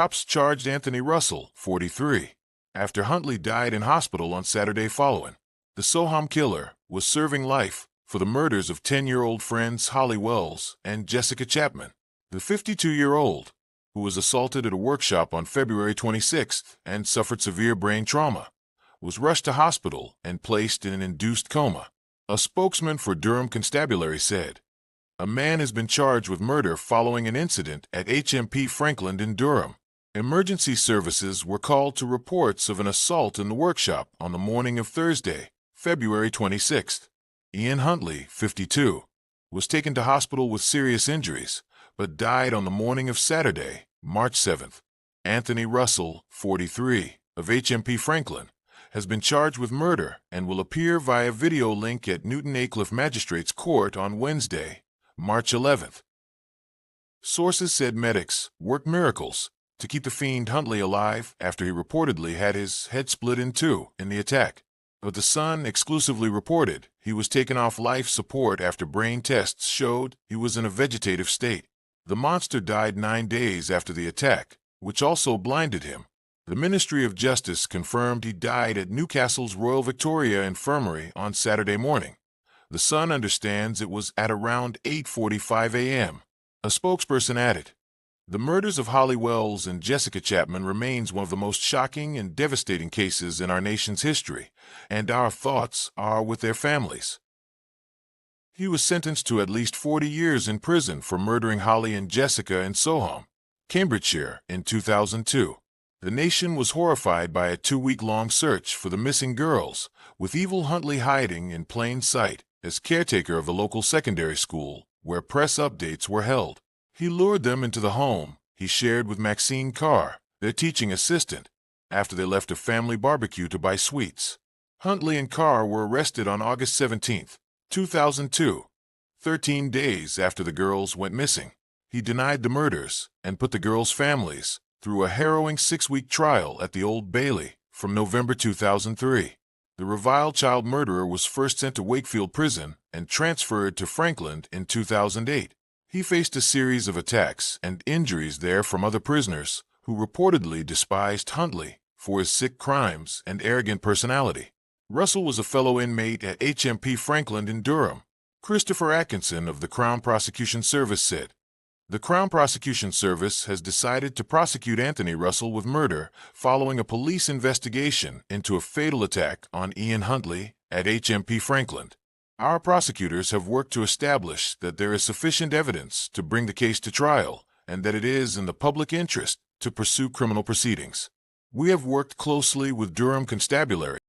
cops charged Anthony Russell, 43, after Huntley died in hospital on Saturday following. The Huntley Killer was serving life for the murders of 10-year-old friends Holly Wells and Jessica Chapman. The 52-year-old, who was assaulted at a workshop on February 26th and suffered severe brain trauma, was rushed to hospital and placed in an induced coma. A spokesman for Durham Constabulary said, "A man has been charged with murder following an incident at HMP Franklin in Durham. Emergency services were called to reports of an assault in the workshop on the morning of Thursday, February 26th. Ian Huntley, 52, was taken to hospital with serious injuries, but died on the morning of Saturday, March 7th. Anthony Russell, 43, of HMP Franklin, has been charged with murder and will appear via video link at Newton Aycliffe Magistrates Court on Wednesday, March 11th. Sources said medics worked miracles to keep the fiend Huntley alive after he reportedly had his head split in two in the attack. But the Sun exclusively reported he was taken off life support after brain tests showed he was in a vegetative state. The monster died 9 days after the attack, which also blinded him. The Ministry of Justice confirmed he died at Newcastle's Royal Victoria Infirmary on Saturday morning. The Sun understands it was at around 8:45 a.m. A spokesperson added, "The murders of Holly Wells and Jessica Chapman remains one of the most shocking and devastating cases in our nation's history, and our thoughts are with their families." He was sentenced to at least 40 years in prison for murdering Holly and Jessica in Soham, Cambridgeshire, in 2002. The nation was horrified by a 2-week-long search for the missing girls, with evil Huntley hiding in plain sight as caretaker of the local secondary school, where press updates were held. He lured them into the home he shared with Maxine Carr, their teaching assistant, after they left a family barbecue to buy sweets. Huntley and Carr were arrested on August 17, 2002, 13 days after the girls went missing. He denied the murders and put the girls' families through a harrowing 6-week trial at the Old Bailey from November 2003. The reviled child murderer was first sent to Wakefield Prison and transferred to Franklin in 2008. He faced a series of attacks and injuries there from other prisoners who reportedly despised Huntley for his sick crimes and arrogant personality. Russell was a fellow inmate at HMP Franklin in Durham. Christopher Atkinson of the Crown Prosecution Service said, "The Crown Prosecution Service has decided to prosecute Anthony Russell with murder following a police investigation into a fatal attack on Ian Huntley at HMP Franklin. Our prosecutors have worked to establish that there is sufficient evidence to bring the case to trial and that it is in the public interest to pursue criminal proceedings. We have worked closely with Durham Constabulary